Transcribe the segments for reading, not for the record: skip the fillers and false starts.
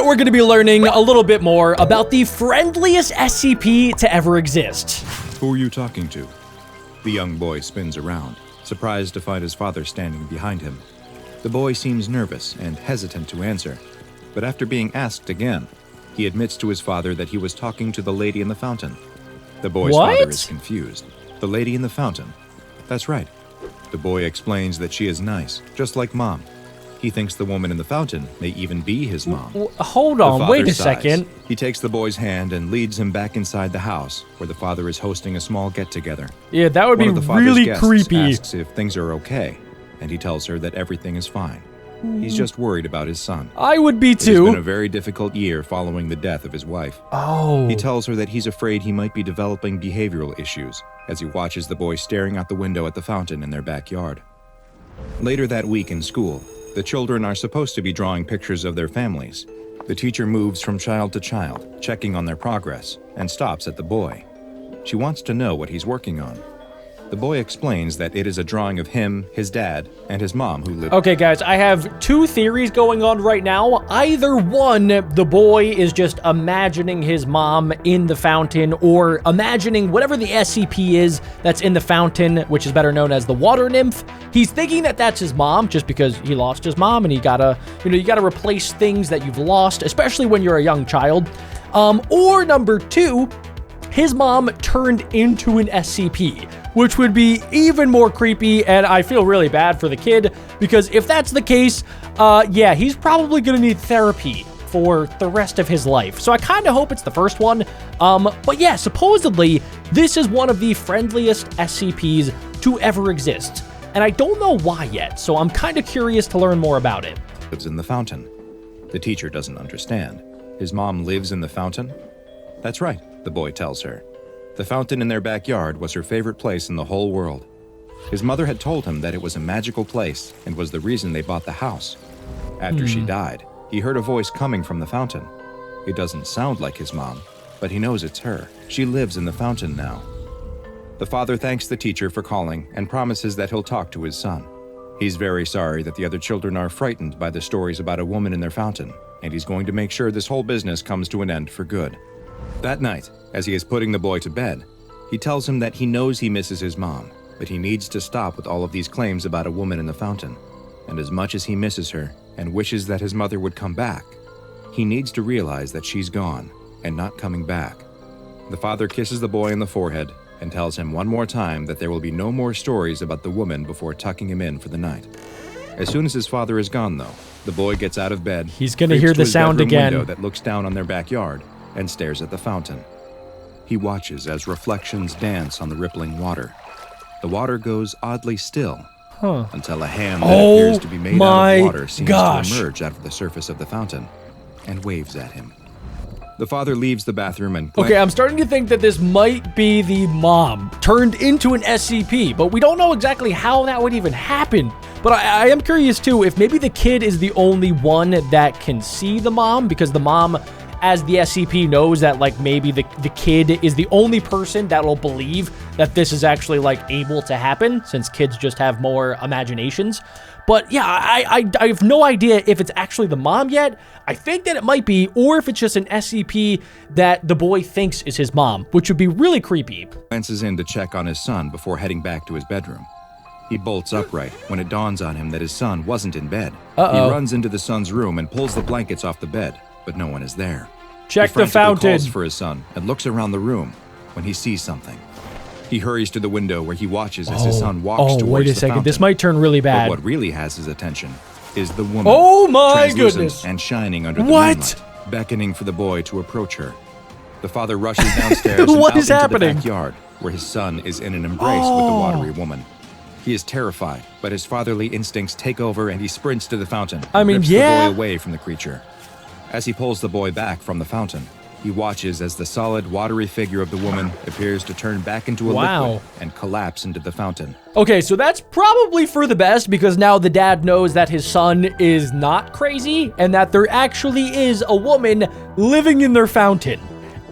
we're going to be learning a little bit more about the friendliest SCP to ever exist. Who are you talking to? The young boy spins around, surprised to find his father standing behind him. The boy seems nervous and hesitant to answer, but after being asked again, he admits to his father that he was talking to the lady in the fountain. The boy's father is confused. The lady in the fountain? That's right. The boy explains that she is nice, just like Mom. He thinks the woman in the fountain may even be his mom. Hold on, wait a second. He takes the boy's hand and leads him back inside the house, where the father is hosting a small get-together. Yeah, that would be really creepy. Asks if things are okay, and he tells her that everything is fine. He's just worried about his son. I would be too. It has been a very difficult year following the death of his wife. Oh. He tells her that he's afraid he might be developing behavioral issues as he watches the boy staring out the window at the fountain in their backyard. Later that week in school, the children are supposed to be drawing pictures of their families. The teacher moves from child to child, checking on their progress, and stops at the boy. She wants to know what he's working on. The boy explains that it is a drawing of him, his dad, and his mom who live. Okay, guys, I have two theories going on right now. Either one, the boy is just imagining his mom in the fountain, or imagining whatever the SCP is that's in the fountain, which is better known as the Water Nymph. He's thinking that that's his mom just because he lost his mom, and you gotta replace things that you've lost, especially when you're a young child. Or number two, his mom turned into an SCP, which would be even more creepy, and I feel really bad for the kid, because if that's the case, yeah, he's probably gonna need therapy for the rest of his life. So I kind of hope it's the first one. But yeah, supposedly, this is one of the friendliest SCPs to ever exist, and I don't know why yet, so I'm kind of curious to learn more about it. Lives in the fountain. The teacher doesn't understand. His mom lives in the fountain? That's right, the boy tells her. The fountain in their backyard was her favorite place in the whole world. His mother had told him that it was a magical place and was the reason they bought the house. After she died, he heard a voice coming from the fountain. It doesn't sound like his mom, but he knows it's her. She lives in the fountain now. The father thanks the teacher for calling and promises that he'll talk to his son. He's very sorry that the other children are frightened by the stories about a woman in their fountain, and he's going to make sure this whole business comes to an end for good. That night, as he is putting the boy to bed, he tells him that he knows he misses his mom, but he needs to stop with all of these claims about a woman in the fountain. And as much as he misses her and wishes that his mother would come back, he needs to realize that she's gone and not coming back. The father kisses the boy on the forehead and tells him one more time that there will be no more stories about the woman before tucking him in for the night. As soon as his father is gone, though, the boy gets out of bed. He's gonna hear the sound again. Window that looks down on their backyard and stares at the fountain. He watches as reflections dance on the rippling water. The water goes oddly still, until a hand that appears to be made out of water seems to emerge out of the surface of the fountain and waves at him. The father leaves the bathroom and... Okay, I'm starting to think that this might be the mom turned into an SCP, but we don't know exactly how that would even happen. But I am curious too, if maybe the kid is the only one that can see the mom, because the mom, as the SCP, knows that, like, maybe the kid is the only person that will believe that this is actually, like, able to happen, since kids just have more imaginations. But yeah, I have no idea if it's actually the mom yet. I think that it might be, or if it's just an SCP that the boy thinks is his mom, which would be really creepy. Glances in to check on his son before heading back to his bedroom. He bolts upright when it dawns on him that his son wasn't in bed. He runs into the son's room and pulls the blankets off the bed, but no one is there. Check the fountain. He calls for his son and looks around the room when he sees something. He hurries to the window where he watches as his son walks towards the fountain. Wait a second, this might turn really bad. But what really has his attention is the woman. Oh my goodness! And shining under the moonlight, beckoning for the boy to approach her. The father rushes downstairs and out into the backyard, where his son is in an embrace with the watery woman. He is terrified, but his fatherly instincts take over and he sprints to the fountain. Rips the boy away from the creature. As he pulls the boy back from the fountain, he watches as the solid, watery figure of the woman appears to turn back into a liquid and collapse into the fountain. Okay, so that's probably for the best, because now the dad knows that his son is not crazy and that there actually is a woman living in their fountain.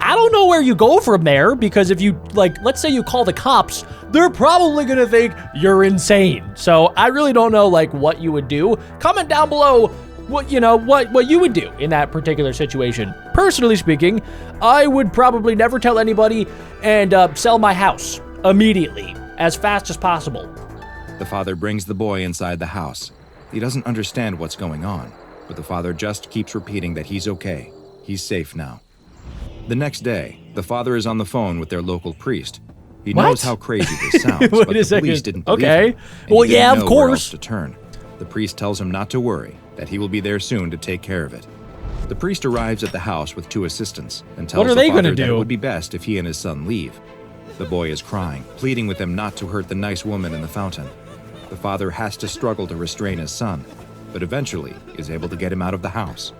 I don't know where you go from there, because if you, like, let's say you call the cops, they're probably gonna think you're insane. So I really don't know, like, what you would do. Comment down below what you would do in that particular situation. Personally speaking, I would probably never tell anybody and sell my house immediately, as fast as possible. The father brings the boy inside the house. He doesn't understand what's going on, but the father just keeps repeating that he's okay. He's safe now. The next day, the father is on the phone with their local priest. He knows how crazy this sounds, but the police didn't believe him. Well, yeah, of where else course. to turn. The priest tells him not to worry, that he will be there soon to take care of it. The priest arrives at the house with 2 assistants and tells the father that it would be best if he and his son leave. The boy is crying, pleading with them not to hurt the nice woman in the fountain. The father has to struggle to restrain his son, but eventually is able to get him out of the house.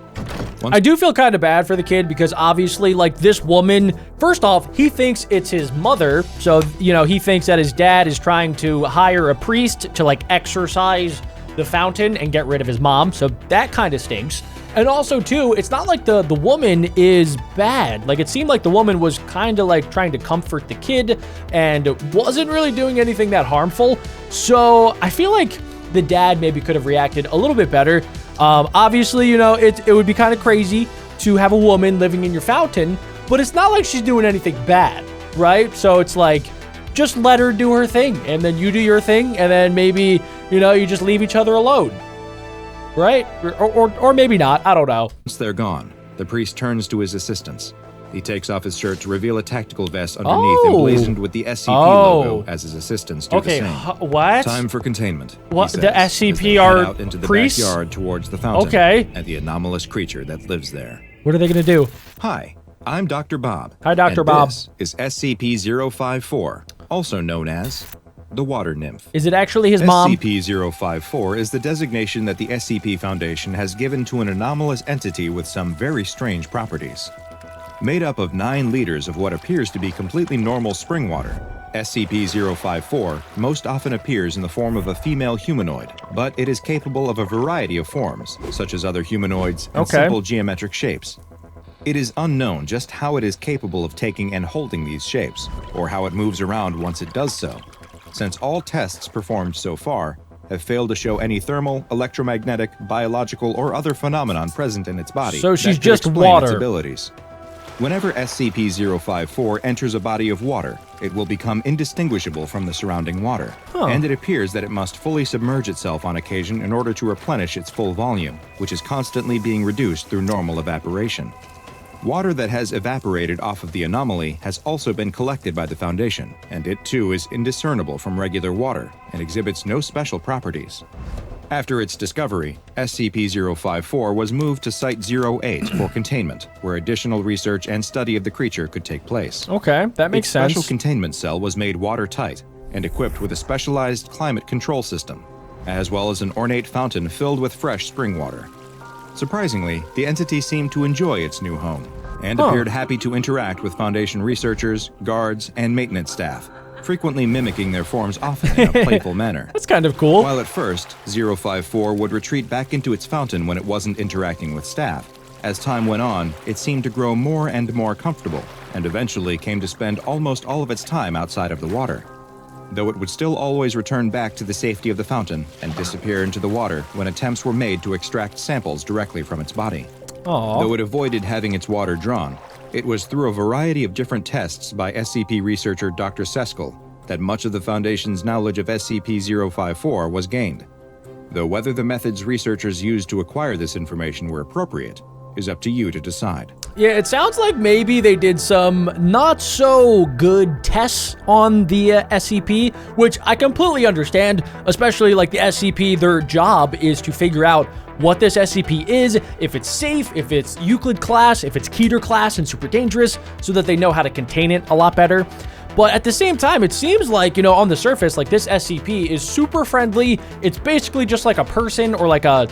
I do feel kind of bad for the kid because obviously, like, this woman, first off, he thinks it's his mother. So, he thinks that his dad is trying to hire a priest to, like, exorcise the fountain and get rid of his mom. So that kind of stinks. And also, too, it's not like the woman is bad. Like, it seemed like the woman was kind of, like, trying to comfort the kid and wasn't really doing anything that harmful. So I feel like the dad maybe could have reacted a little bit better. Obviously, it would be kind of crazy to have a woman living in your fountain, but it's not like she's doing anything bad, right? So it's like, just let her do her thing, and then you do your thing, and then maybe, you just leave each other alone, right? Or maybe not, I don't know. Once they're gone, the priest turns to his assistants. He takes off his shirt to reveal a tactical vest underneath emblazoned with the SCP logo as his assistants do the same. What? Time for containment. What? Says, The SCP are out into the priests? backyard towards the fountain and the anomalous creature that lives there. What are they going to do? Hi, I'm Dr. Bob. Hi, Dr. Bob. This is SCP-054, also known as the Water Nymph. Is it actually his mom? SCP-054 is the designation that the SCP Foundation has given to an anomalous entity with some very strange properties. Made up of 9 liters of what appears to be completely normal spring water, SCP-054 most often appears in the form of a female humanoid, but it is capable of a variety of forms, such as other humanoids and simple geometric shapes. It is unknown just how it is capable of taking and holding these shapes, or how it moves around once it does so, since all tests performed so far have failed to show any thermal, electromagnetic, biological, or other phenomenon present in its body. So she's that just explain water. Its abilities. Whenever SCP-054 enters a body of water, it will become indistinguishable from the surrounding water, and it appears that it must fully submerge itself on occasion in order to replenish its full volume, which is constantly being reduced through normal evaporation. Water that has evaporated off of the anomaly has also been collected by the Foundation, and it too is indiscernible from regular water and exhibits no special properties. After its discovery, SCP-054 was moved to Site-08 for containment, where additional research and study of the creature could take place. Okay, that makes sense. Its special containment cell was made watertight and equipped with a specialized climate control system, as well as an ornate fountain filled with fresh spring water. Surprisingly, the entity seemed to enjoy its new home and appeared happy to interact with Foundation researchers, guards, and maintenance staff, frequently mimicking their forms often in a playful manner. That's kind of cool. While at first, 054 would retreat back into its fountain when it wasn't interacting with staff, as time went on, it seemed to grow more and more comfortable, and eventually came to spend almost all of its time outside of the water. Though it would still always return back to the safety of the fountain and disappear into the water when attempts were made to extract samples directly from its body. Though it avoided having its water drawn, it was through a variety of different tests by SCP researcher Dr. Seskel that much of the Foundation's knowledge of SCP-054 was gained. Though whether the methods researchers used to acquire this information were appropriate is up to you to decide. Yeah, it sounds like maybe they did some not so good tests on the SCP, which I completely understand, especially like the SCP, their job is to figure out what this SCP is, if it's safe, if it's Euclid class, if it's Keter class and super dangerous, so that they know how to contain it a lot better. But at the same time, it seems like, on the surface, like this SCP is super friendly. It's basically just like a person or like a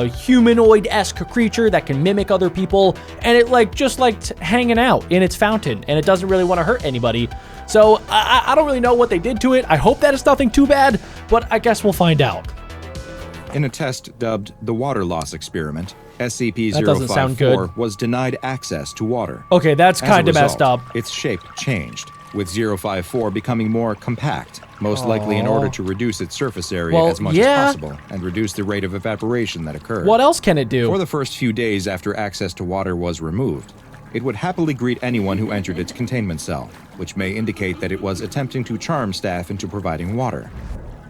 humanoid-esque creature that can mimic other people. And it just liked hanging out in its fountain, and it doesn't really want to hurt anybody. So I don't really know what they did to it. I hope that it's nothing too bad, but I guess we'll find out. In a test dubbed the Water Loss Experiment, That doesn't sound SCP-054 good. was denied access to water. Okay, that's As a kind of result, messed up. Its shape changed, with 054 becoming more compact, most likely in order to reduce its surface area Well, as much yeah. as possible and reduce the rate of evaporation that occurred. What else can it do? For the first few days after access to water was removed, it would happily greet anyone who entered its containment cell, which may indicate that it was attempting to charm staff into providing water.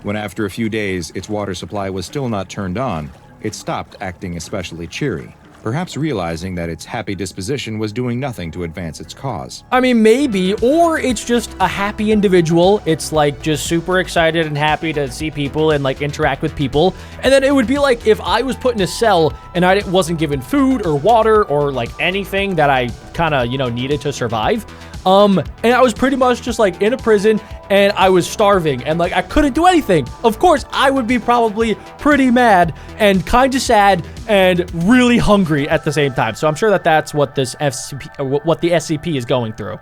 When after a few days its water supply was still not turned on, it stopped acting especially cheery, perhaps realizing that its happy disposition was doing nothing to advance its cause. I mean, maybe, or it's just a happy individual. It's like just super excited and happy to see people and like interact with people. And then it would be like if I was put in a cell and I wasn't given food or water or like anything that I kind of, needed to survive. And I was pretty much just like in a prison and I was starving and like I couldn't do anything. Of course, I would be probably pretty mad and kind of sad and really hungry at the same time. So I'm sure that that's what this what the SCP is going through.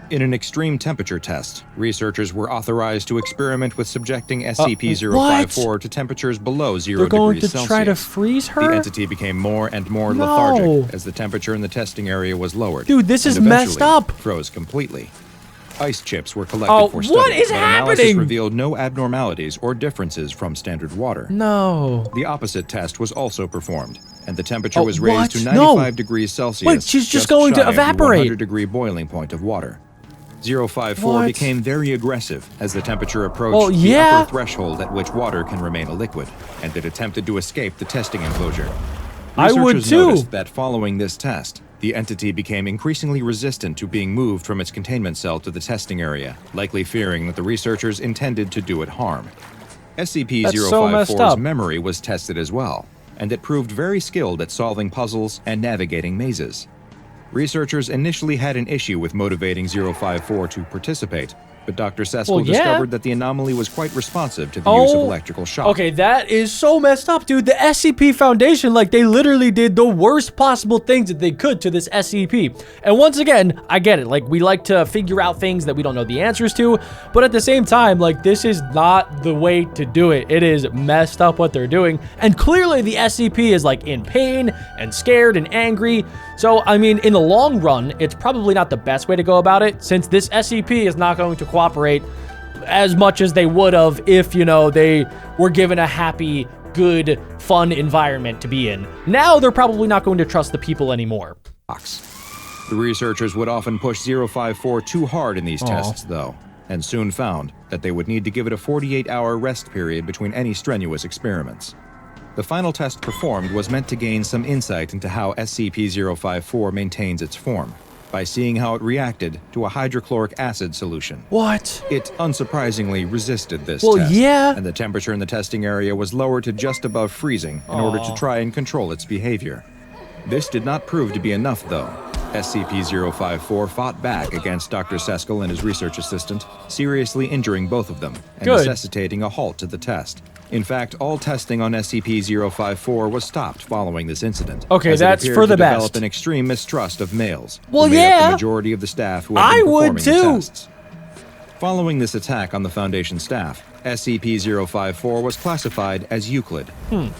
In an extreme temperature test, researchers were authorized to experiment with subjecting SCP-054 to temperatures below 0 They're going degrees to Celsius. try to freeze her? The entity became more and more lethargic as the temperature in the testing area was lowered. Dude, this is and messed up. Froze completely. Ice chips were collected for study, what is but analysis happening? revealed no abnormalities or differences from standard water. No. The opposite test was also performed, and the temperature was raised what? to 95 degrees Celsius. Wait, she's just going to shy of the evaporate. 100-degree boiling point of water. 054 What? became very aggressive as the temperature approached the upper threshold at which water can remain a liquid, and it attempted to escape the testing enclosure. I would Researchers too. noticed that following this test, the entity became increasingly resistant to being moved from its containment cell to the testing area, likely fearing that the researchers intended to do it harm. SCP-054's memory was tested as well, and it proved very skilled at solving puzzles and navigating mazes. Researchers initially had an issue with motivating 054 to participate, but Dr. Seskel discovered that the anomaly was quite responsive to the use of electrical shock. Okay, that is so messed up, dude. The SCP Foundation, like, they literally did the worst possible things that they could to this SCP. And once again, I get it. Like, we like to figure out things that we don't know the answers to, but at the same time, like, this is not the way to do it. It is messed up what they're doing. And clearly the SCP is, like, in pain and scared and angry. So, I mean, in the long run, it's probably not the best way to go about it, since this SCP is not going to cooperate as much as they would have if, they were given a happy, good, fun environment to be in. Now they're probably not going to trust the people anymore. The researchers would often push 054 too hard in these tests, though, and soon found that they would need to give it a 48-hour rest period between any strenuous experiments. The final test performed was meant to gain some insight into how SCP-054 maintains its form, by seeing how it reacted to a hydrochloric acid solution. What? It unsurprisingly resisted this test, and the temperature in the testing area was lowered to just above freezing in order to try and control its behavior. This did not prove to be enough, though. SCP-054 fought back against Dr. Seskel and his research assistant, seriously injuring both of them and necessitating a halt to the test. In fact, all testing on SCP-054 was stopped following this incident. Okay, that's for the best. Develop an extreme mistrust of males. Well, who made up the majority of the staff who had been performing the tests. Following this attack on the Foundation staff, SCP-054 was classified as Euclid.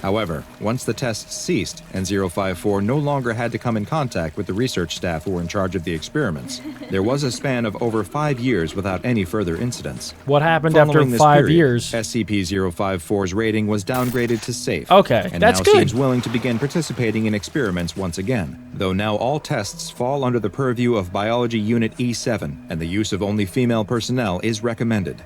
However, once the tests ceased and 054 no longer had to come in contact with the research staff who were in charge of the experiments, there was a span of over 5 years without any further incidents. What happened after 5 years? SCP-054's rating was downgraded to safe. Okay, and that's now good. seems willing to begin participating in experiments once again, though now all tests fall under the purview of Biology Unit E7, and the use of only female personnel is recommended.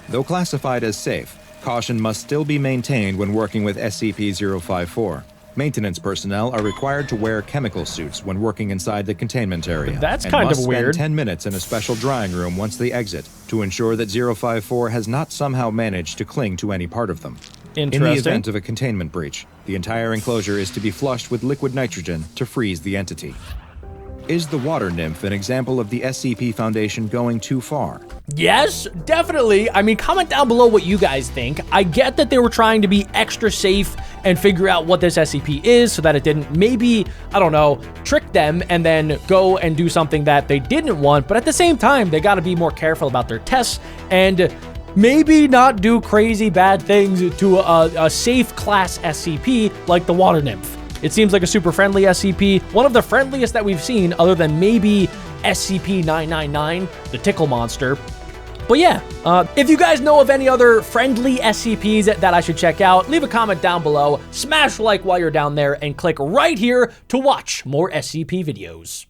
Though classified as safe, caution must still be maintained when working with SCP-054. Maintenance personnel are required to wear chemical suits when working inside the containment area. That's kind of weird. And must spend 10 minutes in a special drying room once they exit to ensure that 054 has not somehow managed to cling to any part of them. In the event of a containment breach, the entire enclosure is to be flushed with liquid nitrogen to freeze the entity. Is the Water Nymph an example of the SCP Foundation going too far? Yes, definitely. I mean, comment down below what you guys think. I get that they were trying to be extra safe and figure out what this SCP is so that it didn't maybe, I don't know, trick them and then go and do something that they didn't want. But at the same time, they got to be more careful about their tests and maybe not do crazy bad things to a safe class SCP like the Water Nymph. It seems like a super friendly SCP, one of the friendliest that we've seen other than maybe SCP-999, the tickle monster. But yeah, if you guys know of any other friendly SCPs that I should check out, leave a comment down below, smash like while you're down there, and click right here to watch more SCP videos.